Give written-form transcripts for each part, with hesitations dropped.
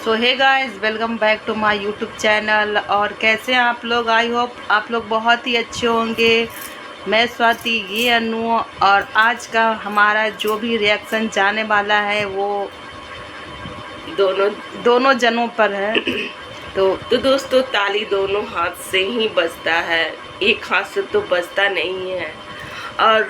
So hey guys, welcome back to my YouTube channel. और कैसे हैं आप लोग? आई होप आप लोग बहुत ही अच्छे होंगे। मैं स्वाति, ये अनु। और आज का हमारा जो भी रिएक्शन जाने वाला है वो दोनों जनों पर है। तो दोस्तों, ताली दोनों हाथ से ही बजता है, एक हाथ से तो बजता नहीं है। और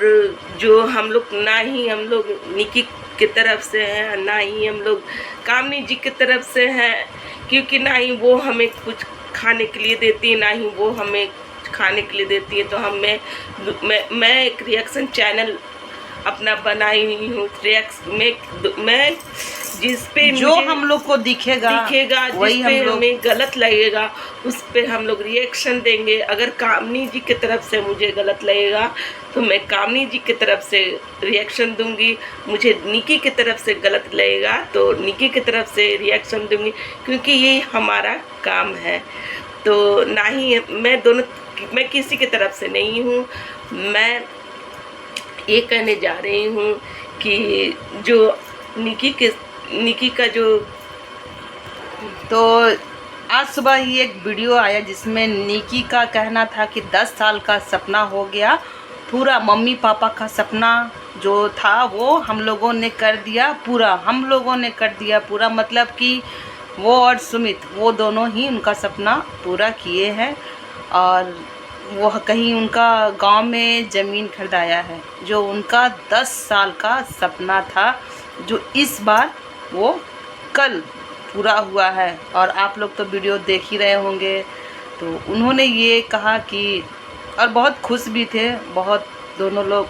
जो हम लोग, ना ही हम लोग निकी की तरफ से हैं, ना ही हम लोग कामनी जी की तरफ से हैं, क्योंकि ना ही वो हमें कुछ खाने के लिए देती है, ना ही वो हमें खाने के लिए देती है। तो मैं एक रिएक्शन चैनल अपना बनाई हुई हूँ। मैं जिस पे जो हम लोग को दिखेगा जिस पे हमें गलत लगेगा उस पे हम लोग रिएक्शन देंगे। अगर कामनी जी की तरफ से मुझे गलत लगेगा तो मैं कामनी जी की तरफ से रिएक्शन दूंगी। मुझे निकी की तरफ से गलत लगेगा तो निकी की तरफ से रिएक्शन दूंगी, क्योंकि ये हमारा काम है। तो ना ही मैं किसी की तरफ से नहीं हूँ। मैं ये कहने जा रही हूँ कि जो निकी का जो तो आज सुबह ही एक वीडियो आया जिसमें निकी का कहना था कि 10 साल का सपना हो गया पूरा। मम्मी पापा का सपना जो था वो हम लोगों ने कर दिया पूरा। हम लोगों ने कर दिया पूरा, मतलब कि वो और सुमित, वो दोनों ही उनका सपना पूरा किए हैं। और वो कहीं उनका गांव में ज़मीन खरीदाया है, जो उनका 10 साल का सपना था, जो इस बार वो कल पूरा हुआ है। और आप लोग तो वीडियो देख ही रहे होंगे। तो उन्होंने ये कहा कि, और बहुत खुश भी थे, बहुत दोनों लोग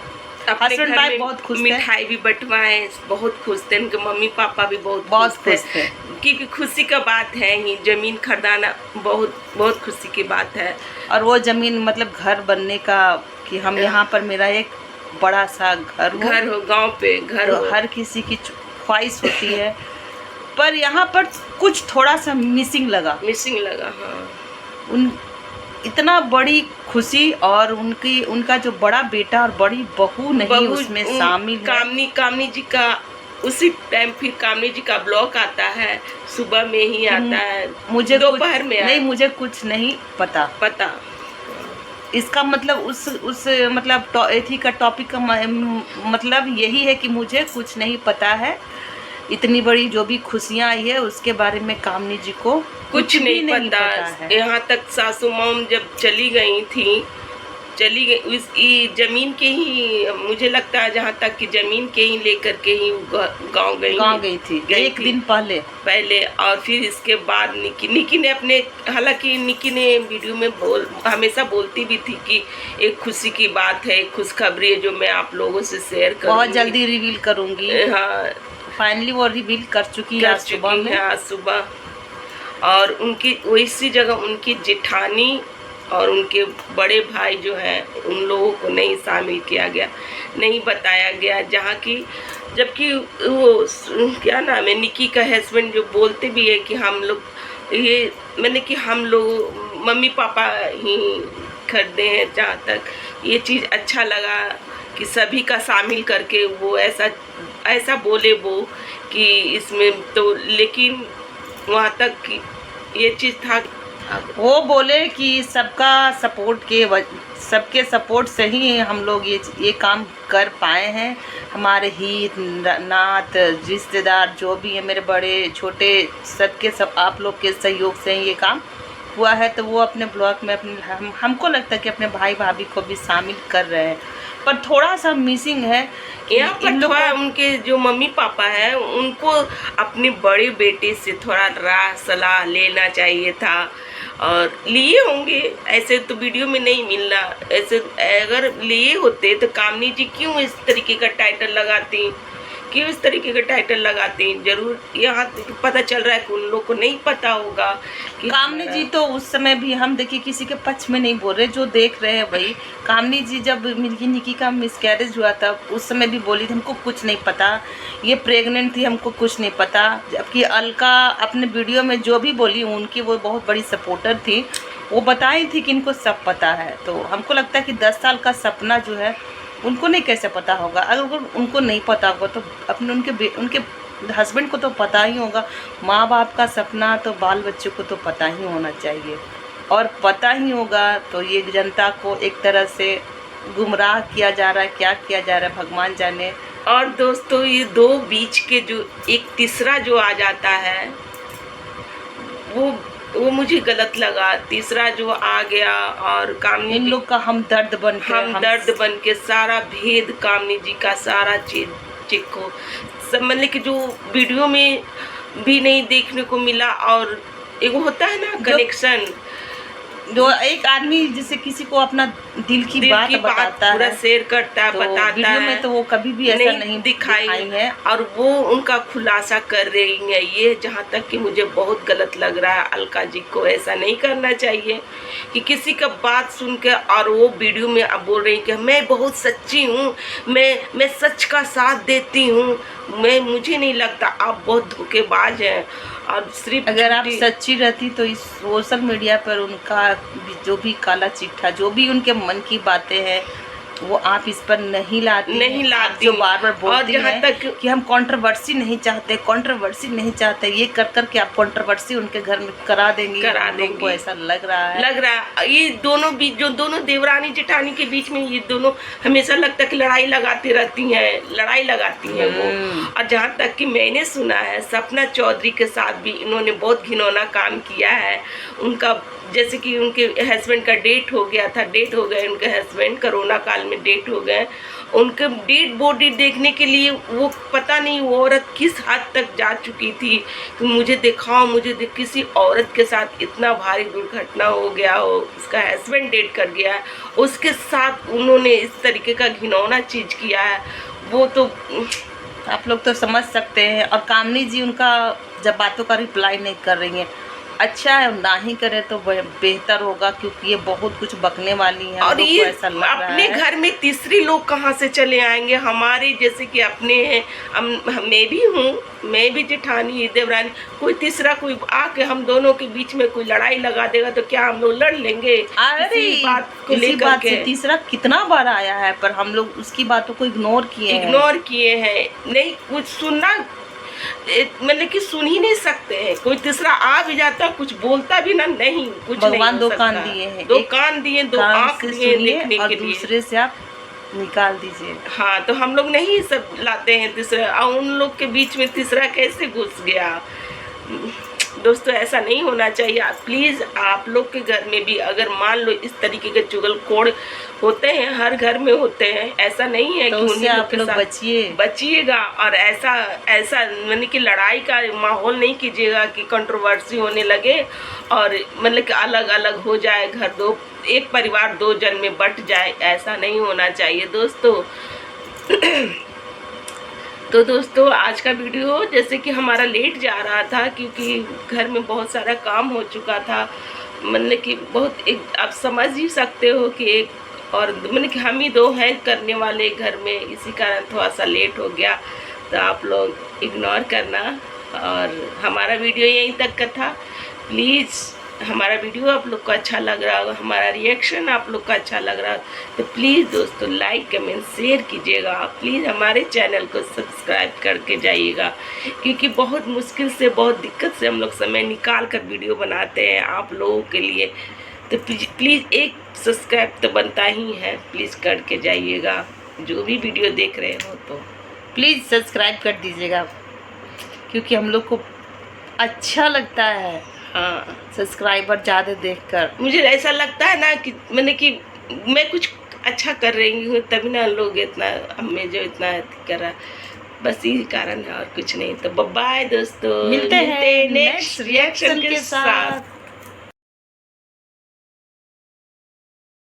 हस्बैंड वाइफ बहुत खुश थे। मिठाई भी बंटवाए, बहुत खुश थे। उनके मम्मी पापा भी बहुत खुश थे, क्योंकि खुशी का बात है ही। जमीन खरीदाना बहुत खुशी की बात है। और वो जमीन मतलब घर बनने का, कि हम यहाँ पर मेरा एक बड़ा सा घर हो, गांव पे घर तो हो। हर किसी की ख्वाहिश होती है। पर यहाँ पर कुछ थोड़ा सा मिसिंग लगा। हाँ। इतना बड़ी खुशी, और उनका जो बड़ा बेटा और बड़ी बहू नहीं उसमें शामिल है। कामनी जी का उसी टाइम फिर कामनी जी का ब्लॉग आता है, सुबह में ही आता है, मुझे दोपहर में नहीं, मुझे कुछ नहीं पता। इसका मतलब उस मतलब एथी का टॉपिक का मतलब यही है कि मुझे कुछ नहीं पता है। इतनी बड़ी जो भी खुशियाँ आई है उसके बारे में कामनी जी को कुछ नहीं पता है। यहाँ तक सासू मॉम जब चली गई उस जमीन के ही, मुझे लगता है जहाँ तक कि जमीन के ही लेकर के ही गाँव गई थी एक दिन पहले। और फिर इसके बाद निकी ने अपने, हालांकि निकी ने वीडियो में हमेशा बोलती भी थी कि एक खुशी की बात है, एक खुशखबरी है जो मैं आप लोगों से शेयर करूंगी, बहुत जल्दी रिवील करूंगी। हाँ, फाइनली वो रिवील कर चुकी है आज सुबह। और उनकी इसी जगह उनकी जेठानी और उनके बड़े भाई जो हैं उन लोगों को नहीं शामिल किया गया, नहीं बताया गया। जहाँ की, जबकि वो क्या नाम है, निकी का हस्बैंड जो बोलते भी है कि हम लोग हम लोग मम्मी पापा ही खरीदे हैं। जहाँ तक ये चीज़ अच्छा लगा कि सभी का शामिल करके वो ऐसा बोले वो कि इसमें तो, लेकिन वहाँ तक ये चीज़ था, वो बोले कि सबके सपोर्ट से ही हम लोग ये काम कर पाए हैं। हमारे हित नात रिश्तेदार जो भी है, मेरे बड़े छोटे, सब आप लोग के सहयोग से ही ये काम हुआ है। तो वो अपने ब्लॉग में हमको लगता है कि अपने भाई भाभी को भी शामिल कर रहे हैं, पर थोड़ा सा मिसिंग है। यहाँ पर थोड़ा उनके जो मम्मी पापा हैं उनको अपने बड़े बेटे से थोड़ा राह सलाह लेना चाहिए था, और लिए होंगे। ऐसे तो वीडियो में नहीं मिलना। ऐसे अगर लिए होते तो कामनी जी क्यों इस तरीके का टाइटल लगाती, जरूर यहाँ पता चल रहा है कि उन लोग को नहीं पता होगा कि कामनी जी तो उस समय भी, हम देखिए किसी के पक्ष में नहीं बोल रहे, जो देख रहे हैं भाई। कामनी जी जब निकी का मिसकैरेज हुआ था उस समय भी बोली थी हमको कुछ नहीं पता, ये प्रेग्नेंट थी, हमको कुछ नहीं पता। जबकि अलका अपने वीडियो में जो भी बोली, उनकी वो बहुत बड़ी सपोर्टर थी, वो बताई थी कि इनको सब पता है। तो हमको लगता है कि 10 साल का सपना जो है उनको नहीं कैसे पता होगा। अगर उनको नहीं पता होगा तो अपने उनके हस्बैंड को तो पता ही होगा, माँ बाप का सपना तो बाल बच्चों को तो पता ही होना चाहिए, और पता ही होगा तो ये जनता को एक तरह से गुमराह किया जा रहा है, क्या किया जा रहा है भगवान जाने। और दोस्तों ये दो बीच के जो एक तीसरा जो आ जाता है वो मुझे गलत लगा। तीसरा जो आ गया और कामनी इन लोग का हमदर्द बन के सारा भेद कामनी जी का सारा चीज को मतलब कि जो वीडियो में भी नहीं देखने को मिला। और एक होता है ना कनेक्शन, जो एक आदमी जैसे किसी को अपना दिल की बात बताता है, पूरा शेयर करता है, तो बताता वीडियो है, में तो वो कभी भी ऐसा नहीं दिखाई है, और वो उनका खुलासा कर रही है। ये जहाँ तक कि मुझे बहुत गलत लग रहा है। अलका जी को ऐसा नहीं करना चाहिए कि किसी का बात सुन के और वो वीडियो में अब बोल रही कि मैं बहुत सच्ची हूँ, मैं सच का साथ देती हूँ। मुझे नहीं लगता, आप बहुत धोखेबाज हैं। और सिर्फ अगर आप सच्ची रहती तो इस सोशल मीडिया पर उनका जो भी काला चिट्ठा, जो भी उनके मन की बातें हैं, वो आप इस पर नहीं लाती जो बार बार बोलती हैं तक कि हम कंट्रोवर्सी नहीं चाहते, ये कर कर के आप कंट्रोवर्सी उनके घर में करा देंगी। को ऐसा लग रहा है ये दोनों बीच, जो दोनों देवरानी जेठानी के बीच में, ये दोनों हमेशा लगता है कि लड़ाई लगाती रहती हैं वो। और जहाँ तक कि मैंने सुना है सपना चौधरी के साथ भी इन्होंने बहुत घिनौना काम किया है। उनका जैसे कि उनके हस्बैंड का डेट हो गए उनके हस्बैंड कोरोना काल में डेट हो गए। उनके डेड बॉडी देखने के लिए वो पता नहीं वो औरत किस हद तक जा चुकी थी कि मुझे दिखाओ, किसी औरत के साथ इतना भारी दुर्घटना हो गया हो, उसका हस्बैंड डेट कर गया है, उसके साथ उन्होंने इस तरीके का घिनौना चीज़ किया है। वो तो आप लोग तो समझ सकते हैं। और कामनी जी उनका जब बातों का रिप्लाई नहीं कर रही हैं, अच्छा है ना ही करे तो बेहतर होगा, क्योंकि ये बहुत कुछ बकने वाली है। और ये ऐसा लग रहा अपने है घर में तीसरी लोग कहाँ से चले आएंगे? हमारे जैसे कि अपने हैं, मैं भी हूँ, मैं भी जेठानी देवरानी, कोई तीसरा कोई आके हम दोनों के बीच में कोई लड़ाई लगा देगा तो क्या हम लोग लड़ लेंगे? अरे बात को इसी लेकर बात से तीसरा कितना बार आया है, पर हम लोग उसकी बातों को इग्नोर किए हैं। नहीं कुछ सुनना, मतलब कि सुन ही नहीं सकते हैं। कोई तीसरा आ भी जाता, कुछ बोलता भी ना, नहीं कुछ भगवान दो कान दिए हैं, दो कान दिए, दो आँख दिए देखने के लिए, दूसरे से आप निकाल दीजिए। हाँ, तो हम लोग नहीं सब लाते हैं तीसरा, और उन लोग के बीच में तीसरा कैसे घुस गया? दोस्तों ऐसा नहीं होना चाहिए। प्लीज़ आप लोग के घर में भी अगर मान लो इस तरीके के चुगलखोर होते हैं, हर घर में होते हैं, ऐसा नहीं है तो कि उन्हीं लोग के साथ बचिएगा। और ऐसा मतलब कि लड़ाई का माहौल नहीं कीजिएगा कि कंट्रोवर्सी होने लगे और मतलब कि अलग अलग हो जाए घर, दो एक परिवार दो जन में बट जाए। ऐसा नहीं होना चाहिए दोस्तों। तो दोस्तों आज का वीडियो जैसे कि हमारा लेट जा रहा था क्योंकि घर में बहुत सारा काम हो चुका था, मतलब कि बहुत एक आप समझ ही सकते हो कि एक और मतलब कि हम ही दो हैं करने वाले घर में, इसी कारण थोड़ा सा लेट हो गया, तो आप लोग इग्नोर करना। और हमारा वीडियो यहीं तक का था। प्लीज़ हमारा वीडियो आप लोग को अच्छा लग रहा होगा, हमारा रिएक्शन आप लोग को अच्छा लग रहा है तो प्लीज़ दोस्तों लाइक कमेंट शेयर कीजिएगा। प्लीज़ हमारे चैनल को सब्सक्राइब करके जाइएगा, क्योंकि बहुत मुश्किल से बहुत दिक्कत से हम लोग समय निकाल कर वीडियो बनाते हैं आप लोगों के लिए। तो प्लीज़ एक सब्सक्राइब तो बनता ही है, प्लीज़ करके जाइएगा। जो भी वीडियो देख रहे हो तो प्लीज़ सब्सक्राइब कर दीजिएगा, क्योंकि हम लोग को अच्छा लगता है हाँ सब्सक्राइबर ज़्यादा देखकर। मुझे ऐसा लगता है ना कि मैंने कि मैं कुछ अच्छा कर रही हूँ तभी ना लोग इतना हमें जो इतना कर रहा, बस यही कारण है और कुछ नहीं। तो बाय दोस्तों, मिलते हैं नेक्स्ट रिएक्शन के साथ।